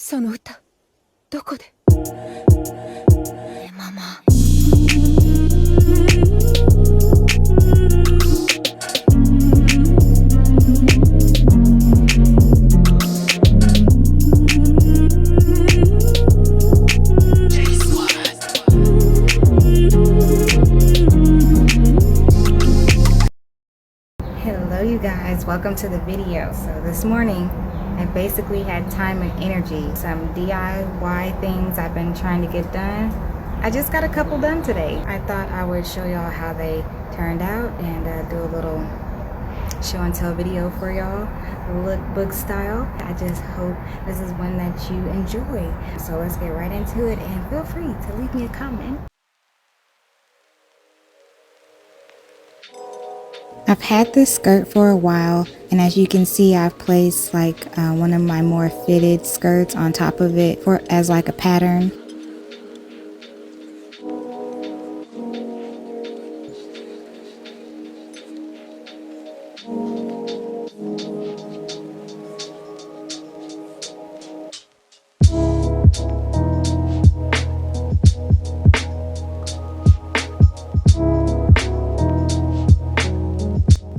その歌どこでねママ Hello you guys, welcome to the video. So this morning I basically had time and energy, some DIY things I've been trying to get done. I just got a couple done today. I thought I would show y'all how they turned out and do a little show and tell video for y'all, lookbook style. I just hope this is one that you enjoy. So let's get right into it, and feel free to leave me a comment. I've had this skirt for a while, and as you can see, I've placed like one of my more fitted skirts on top of it as like a pattern.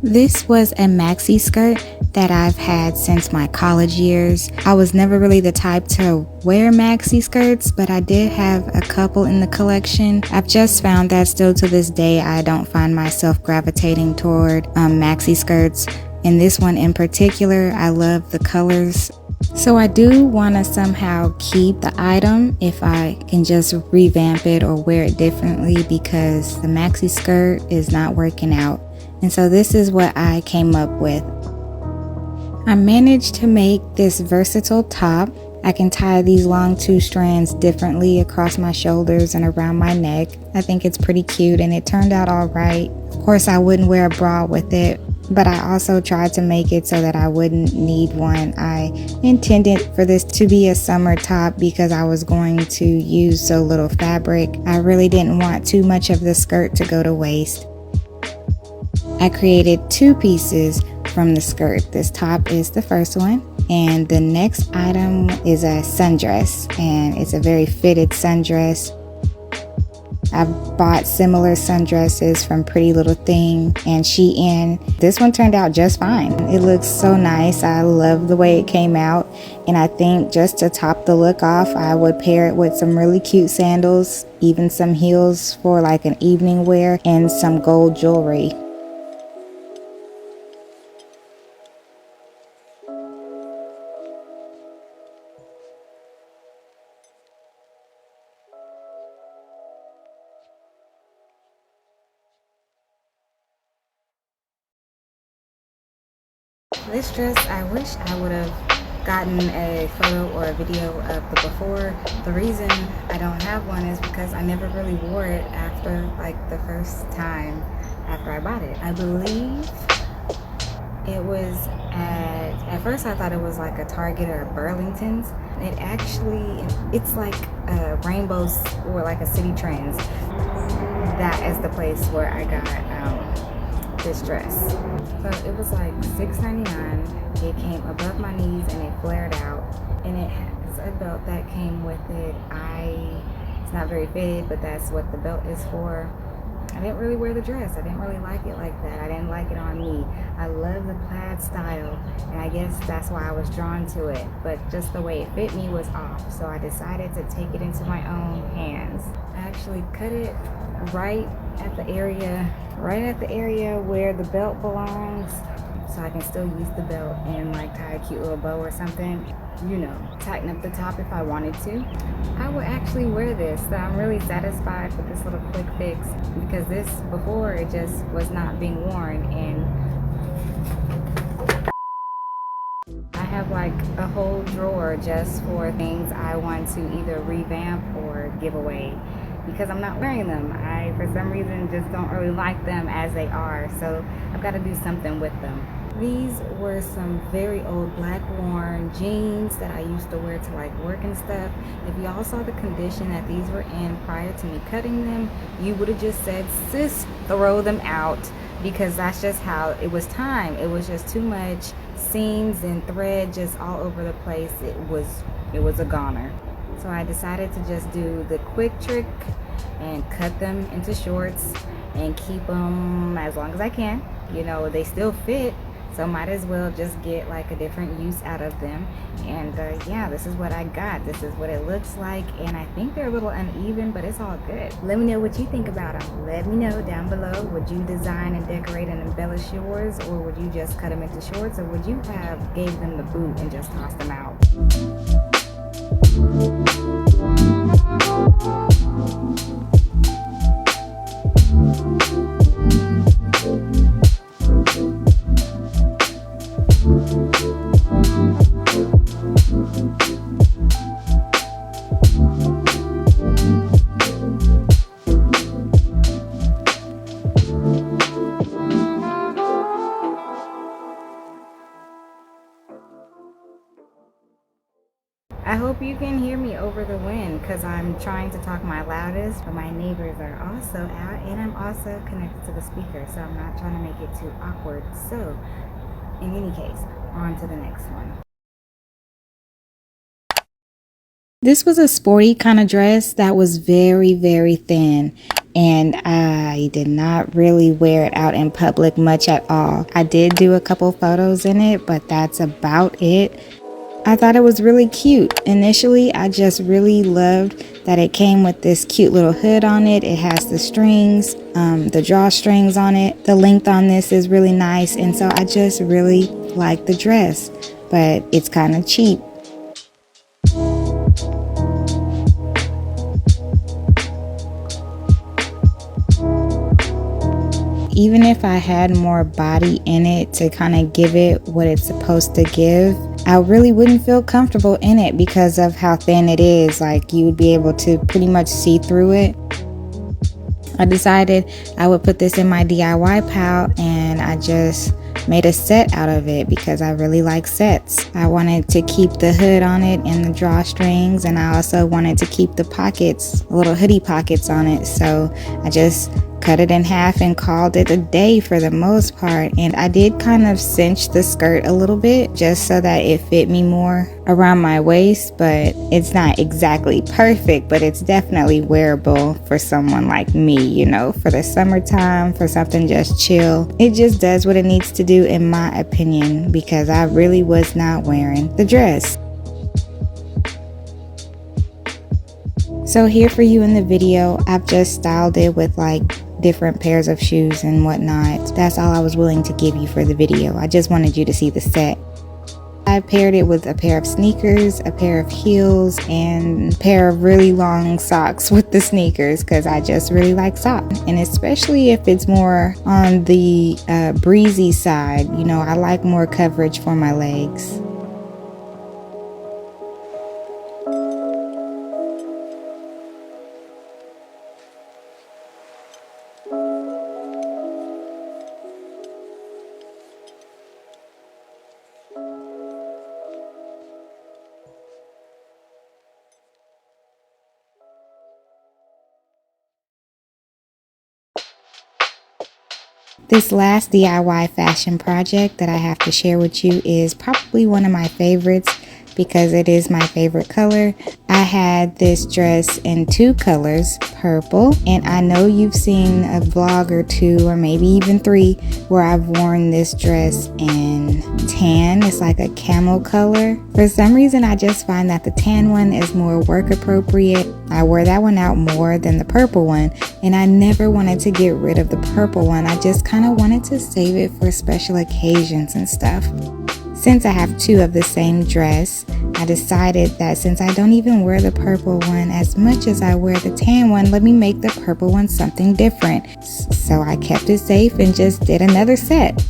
This was a maxi skirt that I've had since my college years. I was never really the type to wear maxi skirts, but I did have a couple in the collection. I've just found that still to this day, I don't find myself gravitating toward maxi skirts. And this one in particular, I love the colors. So I do want to somehow keep the item if I can just revamp it or wear it differently, because the maxi skirt is not working out. And so this is what I came up with. I managed to make this versatile top. I can tie these long 2 strands differently across my shoulders and around my neck. I think it's pretty cute and it turned out all right. Of course, I wouldn't wear a bra with it, but I also tried to make it so that I wouldn't need one. I intended for this to be a summer top because I was going to use so little fabric. I really didn't want too much of the skirt to go to waste. I created 2 pieces from the skirt. This top is the first one, and the next item is a sundress, and it's a very fitted sundress. I've bought similar sundresses from Pretty Little Thing and Shein. This one turned out just fine. It looks so nice. I love the way it came out, and I think just to top the look off, I would pair it with some really cute sandals, even some heels for like an evening wear, and some gold jewelry. This dress, I wish I would have gotten a photo or a video of the before. The reason I don't have one is because I never really wore it after like the first time after I bought it. I believe it was at first I thought it was like a Target or a Burlington's. It's like a Rainbows or like a City Trends. That is the place where I got this dress. So it was like $6.99. It came above my knees and it flared out, and it has a belt that came with it. It's not very fitted, but that's what the belt is for. I didn't really wear the dress. I didn't really like it like that. I didn't like it on me. I love the plaid style, and I guess that's why I was drawn to it, but just the way it fit me was off, so I decided to take it into my own hands. I actually cut it right at the area where the belt belongs, so I can still use the belt and like tie a cute little bow or something, you know, tighten up the top if I wanted to. I would actually wear this, so I'm really satisfied with this little quick fix, because this before it just was not being worn, and I have like a whole drawer just for things I want to either revamp or give away, because I'm not wearing them. I, for some reason, just don't really like them as they are, so I've got to do something with them. These were some very old black worn jeans that I used to wear to like work and stuff. If y'all saw the condition that these were in prior to me cutting them, you would have just said, sis, throw them out, because that's just how it was. Time, it was just too much seams and thread just all over the place. It was it was a goner. So I decided to just do the quick trick and cut them into shorts and keep them as long as I can. You know, they still fit, so might as well just get like a different use out of them. And yeah, this is what I got. This is what it looks like, and I think they're a little uneven, but it's all good. Let me know what you think about them. Let me know down below. Would you design and decorate and embellish yours, or would you just cut them into shorts, or would you have gave them the boot and just tossed them out? I hope you can hear me over the wind because I'm trying to talk my loudest, but my neighbors are also out and I'm also connected to the speaker, so I'm not trying to make it too awkward. So in any case, on to the next one. This was a sporty kind of dress that was very, very thin, and I did not really wear it out in public much at all. I did do a couple photos in it, but that's about it. I thought it was really cute. Initially, I just really loved that it came with this cute little hood on it. It has the strings, the drawstrings on it. The length on this is really nice, and so I just really like the dress, but it's kind of cheap. Even if I had more body in it to kind of give it what it's supposed to give, I really wouldn't feel comfortable in it because of how thin it is. Like, you would be able to pretty much see through it. I decided I would put this in my DIY pile, and I just made a set out of it because I really like sets. I wanted to keep the hood on it and the drawstrings, and I also wanted to keep the pockets, little hoodie pockets on it. So I just cut it in half and called it a day for the most part. And I did kind of cinch the skirt a little bit just so that it fit me more around my waist, but it's not exactly perfect, but it's definitely wearable for someone like me, you know, for the summertime, for something just chill. It just does what it needs to do, in my opinion, because I really was not wearing the dress. So here for you in the video, I've just styled it with like different pairs of shoes and whatnot. That's all I was willing to give you for the video. I just wanted you to see the set. I paired it with a pair of sneakers, a pair of heels, and a pair of really long socks with the sneakers because I just really like socks. And especially if it's more on the breezy side, you know, I like more coverage for my legs. This last DIY fashion project that I have to share with you is probably one of my favorites because it is my favorite color. I had this dress in two colors, purple, and I know you've seen a vlog or two or maybe even three where I've worn this dress in tan. It's like a camel color. For some reason, I just find that the tan one is more work appropriate. I wore that one out more than the purple one, and I never wanted to get rid of the purple one. I just kind of wanted to save it for special occasions and stuff. Since I have two of the same dress, I decided that since I don't even wear the purple one as much as I wear the tan one, let me make the purple one something different. So I kept it safe and just did another set.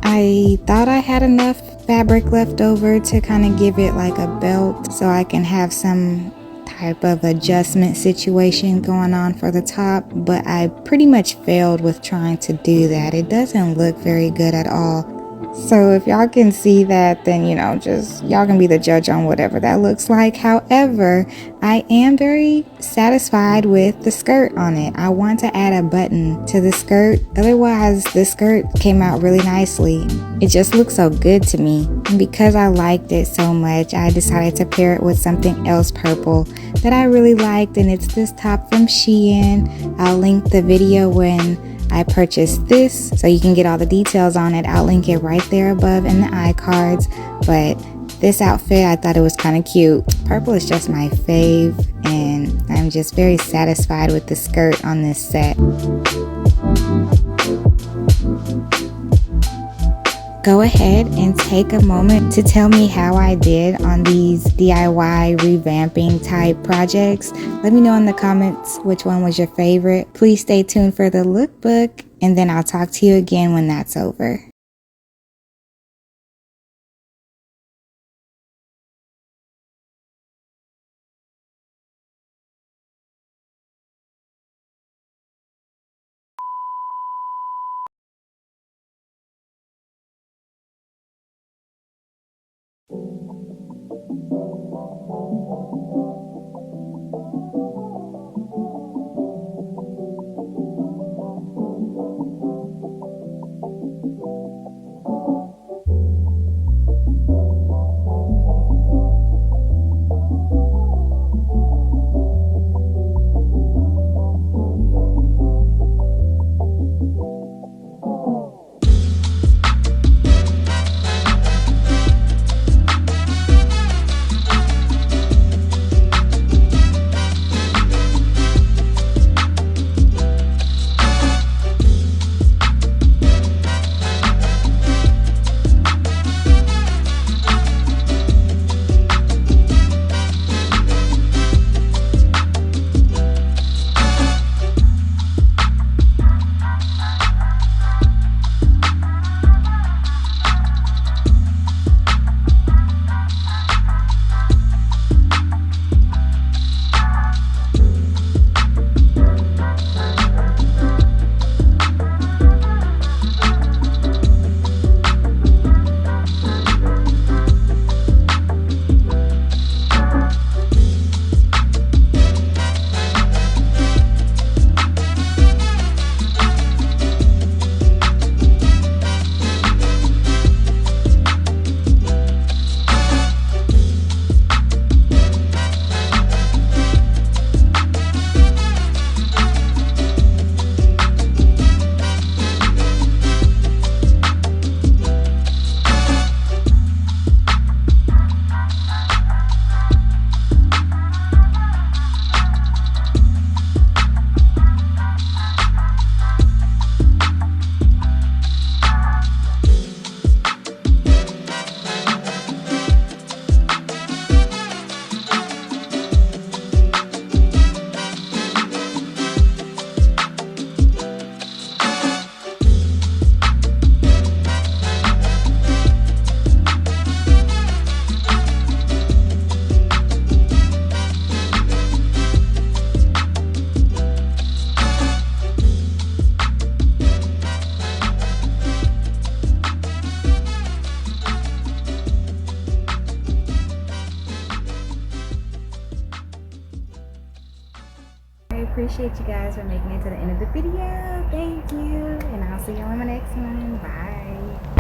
I thought I had enough fabric left over to kind of give it like a belt so I can have some type of adjustment situation going on for the top, but I pretty much failed with trying to do that. It doesn't look very good at all. So if y'all can see that, then just y'all can be the judge on whatever that looks like. However, I am very satisfied with the skirt on it. I want to add a button to the skirt. Otherwise, the skirt came out really nicely. It just looks so good to me. And because I liked it so much, I decided to pair it with something else purple that I really liked, and it's this top from Shein. I'll link the video when I purchased this so you can get all the details on it. I'll link it right there above in the iCards. But this outfit, I thought it was kind of cute. Purple is just my fave, and I'm just very satisfied with the skirt on this set. Go ahead and take a moment to tell me how I did on these DIY revamping type projects. Let me know in the comments which one was your favorite. Please stay tuned for the lookbook, and then I'll talk to you again when that's over. I appreciate you guys for making it to the end of the video. Thank you, and I'll see you on the next one. Bye.